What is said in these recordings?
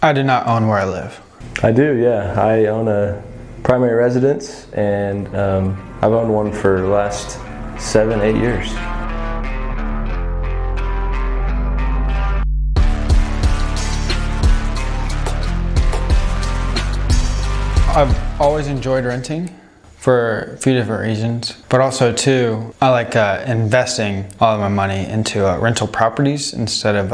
I do not own where I live. I do, yeah. I own a primary residence, and I've owned one for the last 7-8 years. I've always enjoyed renting for a few different reasons, but also too, I like investing all of my money into rental properties instead of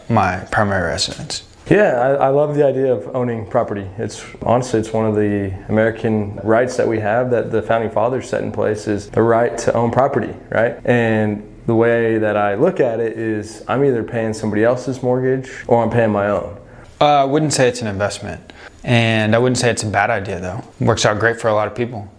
my primary residence. Yeah, I love the idea of owning property. It's one of the American rights that we have that the founding fathers set in place, is the right to own property, right? And the way that I look at it is I'm either paying somebody else's mortgage or I'm paying my own. I wouldn't say it's an investment, and I wouldn't say it's a bad idea though. It works out great for a lot of people.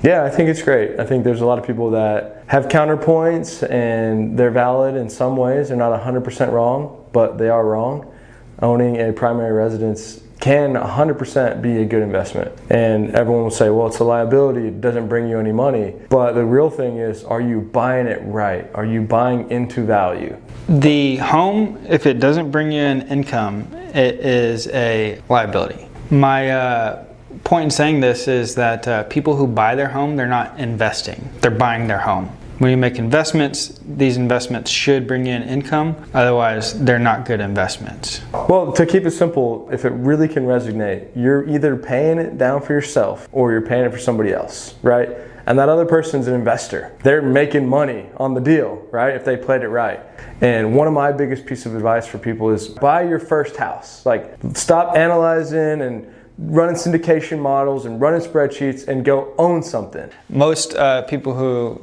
Yeah, I think it's great. I think there's a lot of people that have counterpoints and they're valid in some ways. They're not 100% wrong, but they are wrong. Owning a primary residence can 100% be a good investment. And everyone will say, well, it's a liability, it doesn't bring you any money. But the real thing is, are you buying it right? Are you buying into value? The home, if it doesn't bring you an income, it is a liability. My point in saying this is that people who buy their home, they're not investing, they're buying their home. When you make investments, these investments should bring you an income, otherwise they're not good investments. Well, to keep it simple, if it really can resonate, you're either paying it down for yourself or you're paying it for somebody else, right? And that other person's an investor. They're making money on the deal, right? If they played it right. And one of my biggest pieces of advice for people is buy your first house. Like, stop analyzing and running syndication models and running spreadsheets and go own something. Most people who,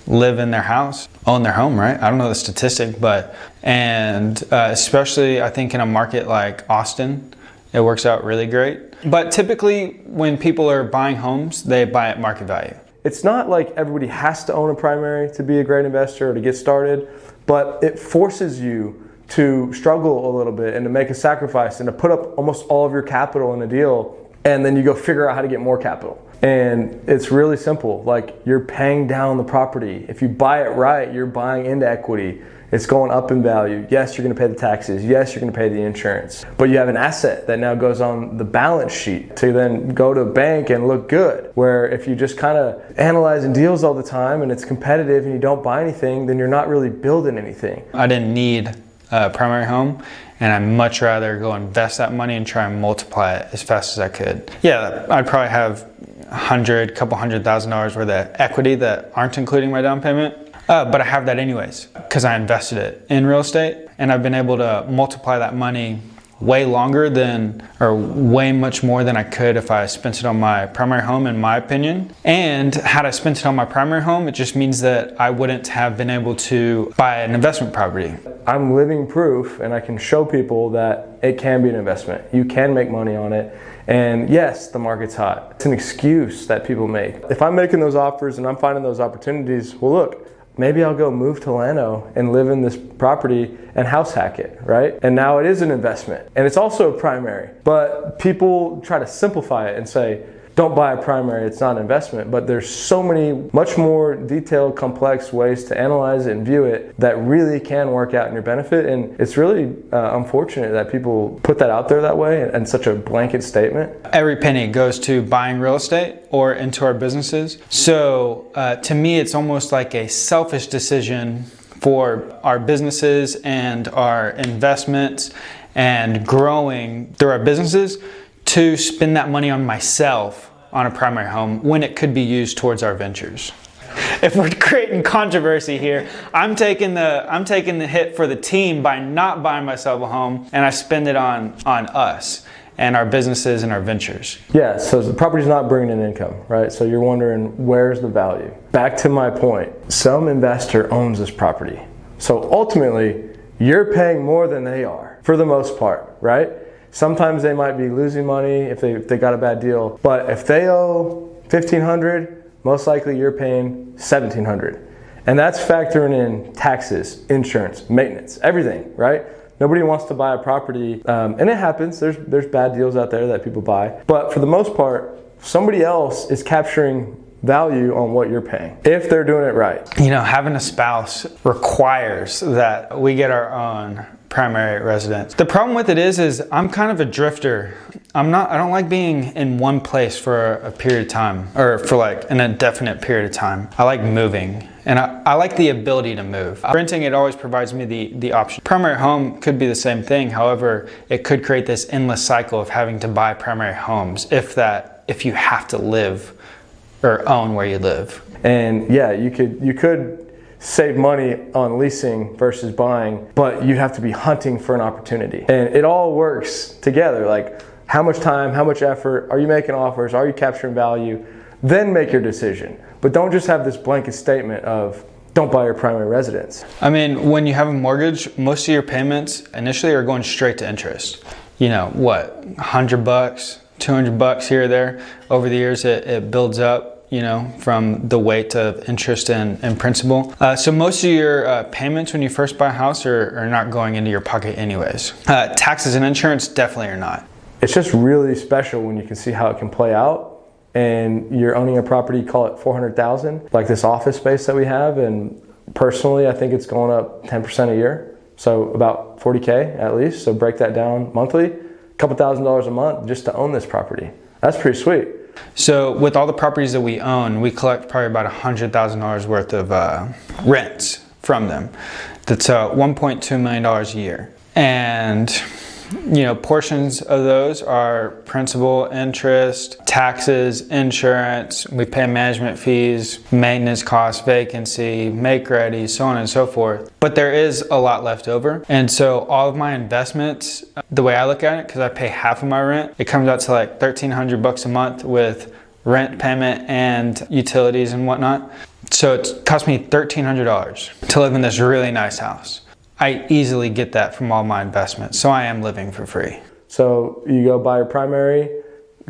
live in their house own their home, right? I don't know the statistic, but, and especially I think in a market like Austin, it works out really great. But typically when people are buying homes, they buy at market value. It's not like everybody has to own a primary to be a great investor or to get started, but it forces you to struggle a little bit and to make a sacrifice and to put up almost all of your capital in a deal, and then you go figure out how to get more capital. And it's really simple. Like, you're paying down the property. If you buy it right, you're buying into equity. It's going up in value. Yes, you're going to pay the taxes. Yes, you're going to pay the insurance. But you have an asset that now goes on the balance sheet to then go to a bank and look good. Where if you just kind of analyzing deals all the time and it's competitive and you don't buy anything, then you're not really building anything. I didn't need a primary home, and I'd much rather go invest that money and try and multiply it as fast as I could. Yeah, I'd probably have couple $100,000 worth of equity that aren't including my down payment, but I have that anyways because I invested it in real estate, and I've been able to multiply that money way longer than, or way much more than I could if I spent it on my primary home, in my opinion. And had I spent it on my primary home, it just means that I wouldn't have been able to buy an investment property. I'm living proof, and I can show people that it can be an investment. You can make money on it. And yes, the market's hot. It's an excuse that people make. If I'm making those offers and I'm finding those opportunities, well, look, maybe I'll go move to Llano and live in this property and house hack it, right? And now it is an investment, and it's also a primary. But people try to simplify it and say, don't buy a primary, it's not an investment. But there's so many much more detailed, complex ways to analyze it and view it that really can work out in your benefit. And it's really unfortunate that people put that out there that way and such a blanket statement. Every penny goes to buying real estate or into our businesses. So to me, it's almost like a selfish decision for our businesses and our investments and growing through our businesses to spend that money on myself on a primary home when it could be used towards our ventures. If we're creating controversy here, I'm taking the hit for the team by not buying myself a home, and I spend it on us and our businesses and our ventures. Yeah, so the property's not bringing in income, right? So you're wondering, where's the value? Back to my point, some investor owns this property. So ultimately, you're paying more than they are, for the most part, right? Sometimes they might be losing money if they got a bad deal, but if they owe $1,500, most likely you're paying $1,700. And that's factoring in taxes, insurance, maintenance, everything, right? Nobody wants to buy a property, and it happens, there's bad deals out there that people buy, but for the most part, somebody else is capturing value on what you're paying, if they're doing it right. Having a spouse requires that we get our own primary residence. The problem with it is I'm kind of a drifter. I don't like being in one place for a period of time, or for like an indefinite period of time. I like moving, and I like the ability to move. Renting, it always provides me the option. Primary home could be the same thing. However, it could create this endless cycle of having to buy primary homes if you have to live or own where you live. And yeah, you could save money on leasing versus buying, but you have to be hunting for an opportunity. And it all works together. Like, how much time, how much effort, are you making offers, are you capturing value? Then make your decision. But don't just have this blanket statement of, don't buy your primary residence. I mean, when you have a mortgage, most of your payments initially are going straight to interest. You know, what, $100, $200 here or there. Over the years, it builds up, you know, from the weight of interest and principal. So most of your payments when you first buy a house are not going into your pocket anyways. Taxes and insurance definitely are not. It's just really special when you can see how it can play out, and you're owning a property, call it $400,000, like this office space that we have. And personally, I think it's going up 10% a year. So about 40K at least. So break that down monthly, a couple $1,000s a month just to own this property. That's pretty sweet. So with all the properties that we own, we collect probably about $100,000 worth of rents from them. That's $1.2 million a year. And you know, portions of those are principal, interest, taxes, insurance. We pay management fees, maintenance costs, vacancy, make ready, so on and so forth. But there is a lot left over. And so all of my investments, the way I look at it, because I pay half of my rent, it comes out to like $1,300 a month with rent payment and utilities and whatnot. So it cost me $1,300 to live in this really nice house. I easily get that from all my investments, so I am living for free. So you go buy your primary,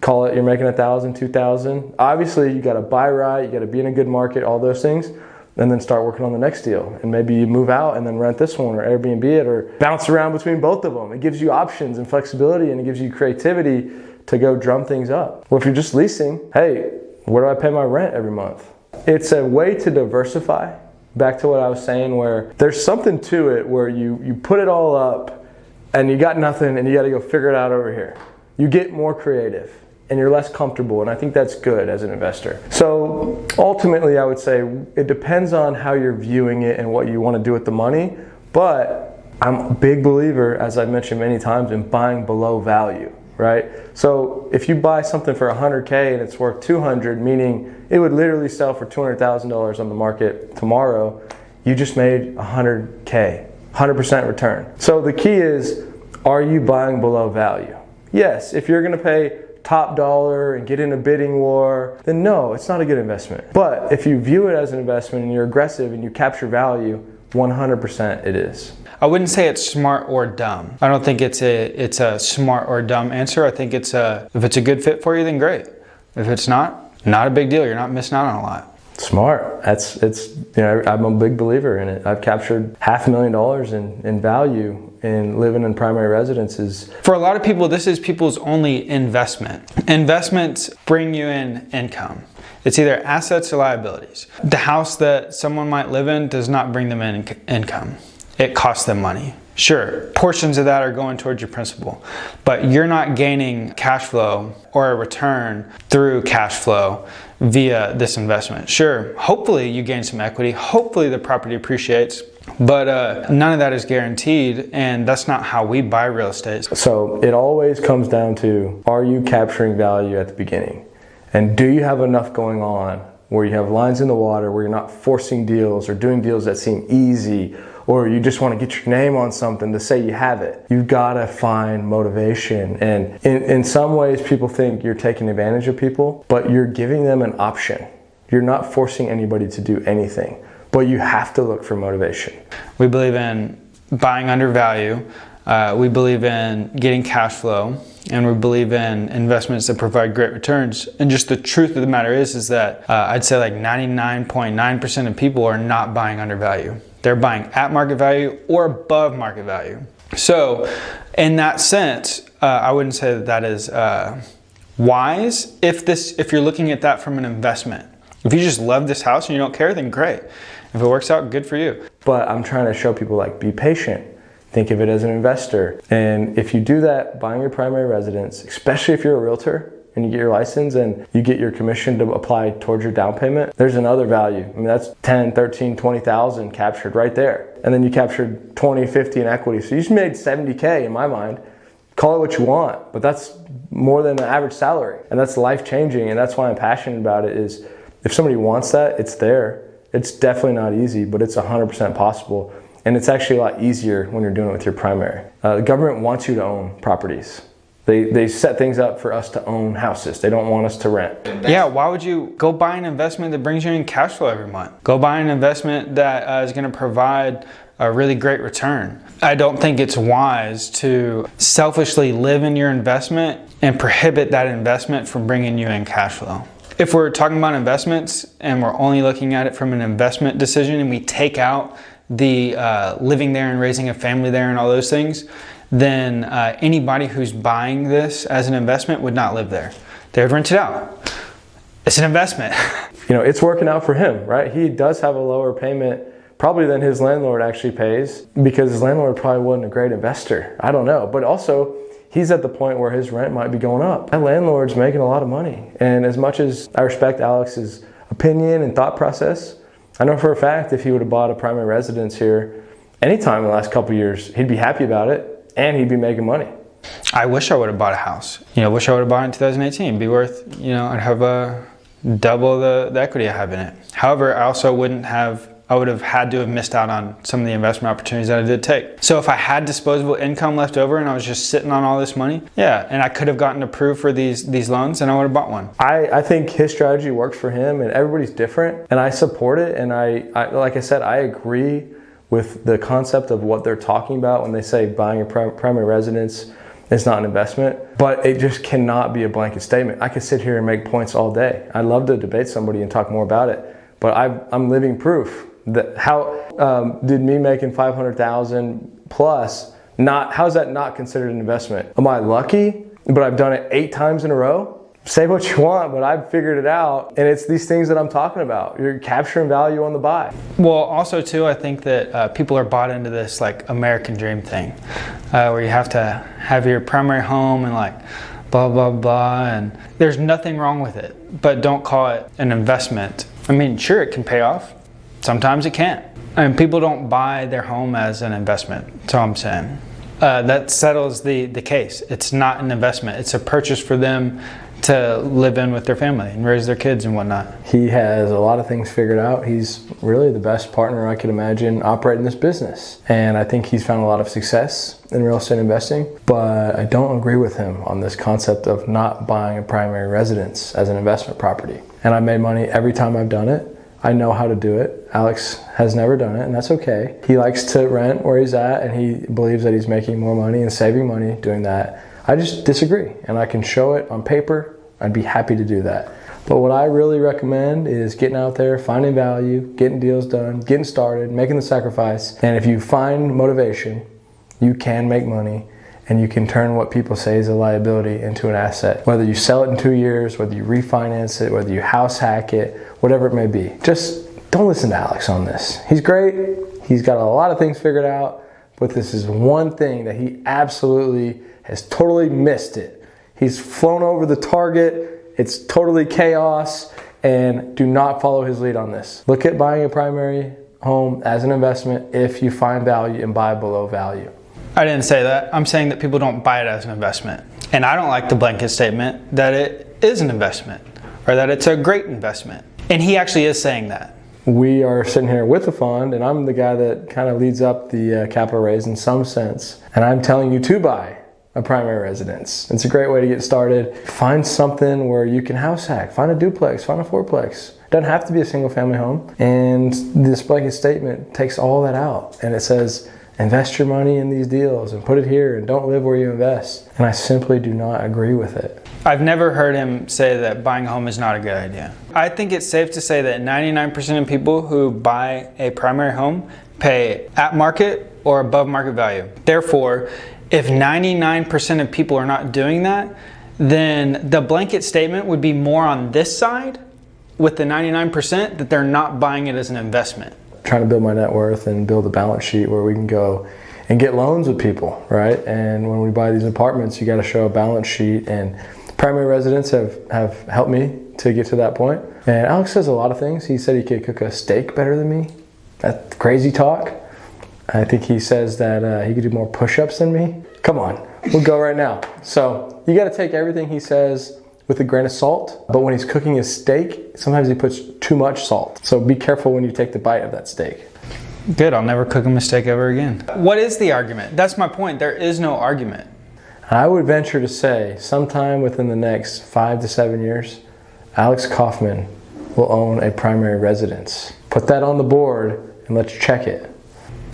call it, you're making $1,000, $2,000. Obviously, you got to buy right, you got to be in a good market, all those things, and then start working on the next deal. And maybe you move out and then rent this one or Airbnb it or bounce around between both of them. It gives you options and flexibility, and it gives you creativity to go drum things up. Well, if you're just leasing, hey, where do I pay my rent every month? It's a way to diversify. Back to what I was saying, where there's something to it where you put it all up and you got nothing and you got to go figure it out over here. You get more creative and you're less comfortable, and I think that's good as an investor. So ultimately, I would say it depends on how you're viewing it and what you want to do with the money, but I'm a big believer, as I've mentioned many times, in buying below value. Right? So if you buy something for $100K and it's worth $200, meaning it would literally sell for $200,000 on the market tomorrow, you just made $100K, 100% return. So the key is, are you buying below value? Yes, if you're going to pay top dollar and get in a bidding war, then no, it's not a good investment. But if you view it as an investment and you're aggressive and you capture value, 100% it is. I wouldn't say it's smart or dumb. I don't think it's a smart or dumb answer. I think if it's a good fit for you, then great. If it's not a big deal. You're not missing out on a lot. Smart. I'm a big believer in it. I've captured $500,000 in value in living in primary residences. For a lot of people, this is people's only investment. Investments bring you in income. It's either assets or liabilities. The house that someone might live in does not bring them in income. It costs them money. Sure, portions of that are going towards your principal, but you're not gaining cash flow or a return through cash flow via this investment. Sure, hopefully you gain some equity, hopefully the property appreciates, but none of that is guaranteed, and that's not how we buy real estate. So it always comes down to, are you capturing value at the beginning? And do you have enough going on where you have lines in the water, where you're not forcing deals or doing deals that seem easy, or you just want to get your name on something to say you have it? You've got to find motivation. And in some ways, people think you're taking advantage of people, but you're giving them an option. You're not forcing anybody to do anything, but you have to look for motivation. We believe in buying under value. We believe in getting cash flow, and we believe in investments that provide great returns. And just the truth of the matter is that I'd say like 99.9% of people are not buying under value. They're buying at market value or above market value. So in that sense, I wouldn't say that is wise if you're looking at that from an investment. If you just love this house and you don't care, then great. If it works out, good for you. But I'm trying to show people, like, be patient. Think of it as an investor. And if you do that, buying your primary residence, especially if you're a realtor and you get your license and you get your commission to apply towards your down payment, there's another value. I mean, that's 10, 13, 20,000 captured right there. And then you captured 20, 50 in equity. So you just made 70K in my mind. Call it what you want, but that's more than the average salary. And that's life-changing, and that's why I'm passionate about it, is if somebody wants that, it's there. It's definitely not easy, but it's 100% possible. And it's actually a lot easier when you're doing it with your primary. The government wants you to own properties. They set things up for us to own houses. They don't want us to rent. Yeah, why would you go buy an investment that brings you in cash flow every month? Go buy an investment that is going to provide a really great return. I don't think it's wise to selfishly live in your investment and prohibit that investment from bringing you in cash flow. If we're talking about investments and we're only looking at it from an investment decision and we take out the living there and raising a family there and all those things, then anybody who's buying this as an investment would not live there. They would rent it out. It's an investment. You know, it's working out for him, right? He does have a lower payment probably than his landlord actually pays, because his landlord probably wasn't a great investor. I don't know. But also, he's at the point where his rent might be going up. That landlord's making a lot of money. And as much as I respect Alex's opinion and thought process, I know for a fact if he would have bought a primary residence here anytime in the last couple of years, he'd be happy about it and he'd be making money. I wish I would have bought a house. Wish I would have bought it in 2018. It'd be worth, I'd have double the equity I have in it. However, I would have had to have missed out on some of the investment opportunities that I did take. So if I had disposable income left over and I was just sitting on all this money, and I could have gotten approved for these loans, and I would have bought one. I think his strategy works for him, and everybody's different, and I support it. And I like I said, I agree with the concept of what they're talking about when they say buying a primary residence is not an investment, but it just cannot be a blanket statement. I could sit here and make points all day. I'd love to debate somebody and talk more about it, but I'm living proof. How did me making $500,000 plus how is that not considered an investment? Am I lucky? But I've done it 8 times in a row? Say what you want, but I've figured it out, and it's these things that I'm talking about. You're capturing value on the buy. Well, also too, I think that people are bought into this like American dream thing, where you have to have your primary home and like blah blah blah, and there's nothing wrong with it, but don't call it an investment. I mean, sure, it can pay off. Sometimes it can't. And people don't buy their home as an investment. That's all I'm saying. That settles the case. It's not an investment. It's a purchase for them to live in with their family and raise their kids and whatnot. He has a lot of things figured out. He's really the best partner I could imagine operating this business. And I think he's found a lot of success in real estate investing, but I don't agree with him on this concept of not buying a primary residence as an investment property. And I've made money every time I've done it. I know how to do it. Alex has never done it, and that's okay. He likes to rent where he's at, and he believes that he's making more money and saving money doing that. I just disagree, and I can show it on paper. I'd be happy to do that. But what I really recommend is getting out there, finding value, getting deals done, getting started, making the sacrifice. And if you find motivation, you can make money, and you can turn what people say is a liability into an asset. Whether you sell it in 2 years, whether you refinance it, whether you house hack it, whatever it may be. Just don't listen to Alex on this. He's great. He's got a lot of things figured out, but this is one thing that he absolutely has totally missed it. He's flown over the target. It's totally chaos, and do not follow his lead on this. Look at buying a primary home as an investment if you find value and buy below value. I didn't say that. I'm saying that people don't buy it as an investment. And I don't like the blanket statement that it is an investment or that it's a great investment. And he actually is saying that. We are sitting here with a fund, and I'm the guy that kind of leads up the capital raise in some sense. And I'm telling you to buy a primary residence. It's a great way to get started. Find something where you can house hack. Find a duplex, find a fourplex. It doesn't have to be a single family home. And this blanket statement takes all that out. And it says, invest your money in these deals and put it here and don't live where you invest. And I simply do not agree with it. I've never heard him say that buying a home is not a good idea. I think it's safe to say that 99% of people who buy a primary home pay at market or above market value. Therefore, if 99% of people are not doing that, then the blanket statement would be more on this side with the 99% that they're not buying it as an investment. Trying to build my net worth and build a balance sheet where we can go and get loans with people, right? And when we buy these apartments, you got to show a balance sheet, and primary residents have helped me to get to that point. And Alex says a lot of things. He said he could cook a steak better than me. That's crazy talk. I think he says that he could do more push-ups than me. Come on, we'll go right now. So you got to take everything he says with a grain of salt, but when he's cooking his steak, sometimes he puts too much salt. So be careful when you take the bite of that steak. Good, I'll never cook a mistake ever again. What is the argument? That's my point. There is no argument. I would venture to say sometime within the next 5 to 7 years, Alex Kaufman will own a primary residence. Put that on the board and let's check it.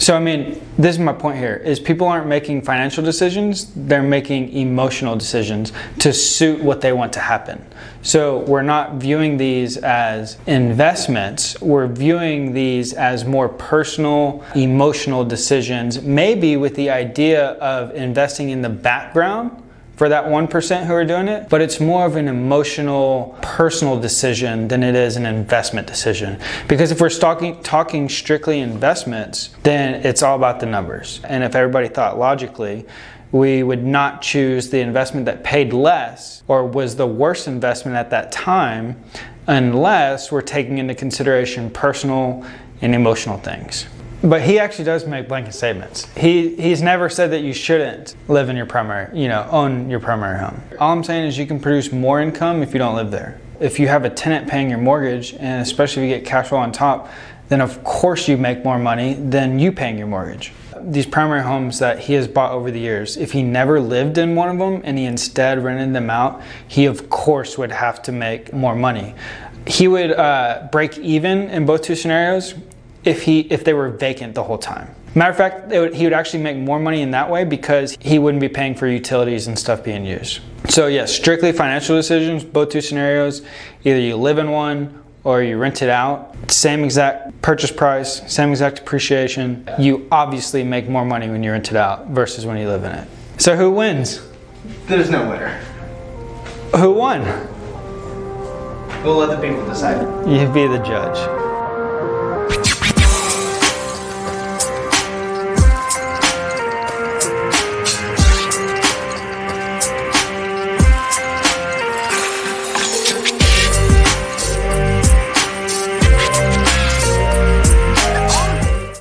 So, I mean, this is my point here, is people aren't making financial decisions, they're making emotional decisions to suit what they want to happen. So we're not viewing these as investments, we're viewing these as more personal, emotional decisions, maybe with the idea of investing in the background for that 1% who are doing it, but it's more of an emotional, personal decision than it is an investment decision. Because if we're talking strictly investments, then it's all about the numbers. And if everybody thought logically, we would not choose the investment that paid less or was the worst investment at that time unless we're taking into consideration personal and emotional things. But he actually does make blanket statements. He's never said that you shouldn't live in your own your primary home. All I'm saying is you can produce more income if you don't live there. If you have a tenant paying your mortgage, and especially if you get cash flow on top, then of course you make more money than you paying your mortgage. These primary homes that he has bought over the years, if he never lived in one of them and he instead rented them out, he of course would have to make more money. He would break even in both two scenarios if they were vacant the whole time. Matter of fact, he would actually make more money in that way because he wouldn't be paying for utilities and stuff being used. So yes, strictly financial decisions, both two scenarios. Either you live in one or you rent it out. Same exact purchase price, same exact appreciation. You obviously make more money when you rent it out versus when you live in it. So who wins? There's no winner. Who won? We'll let the people decide. You be the judge.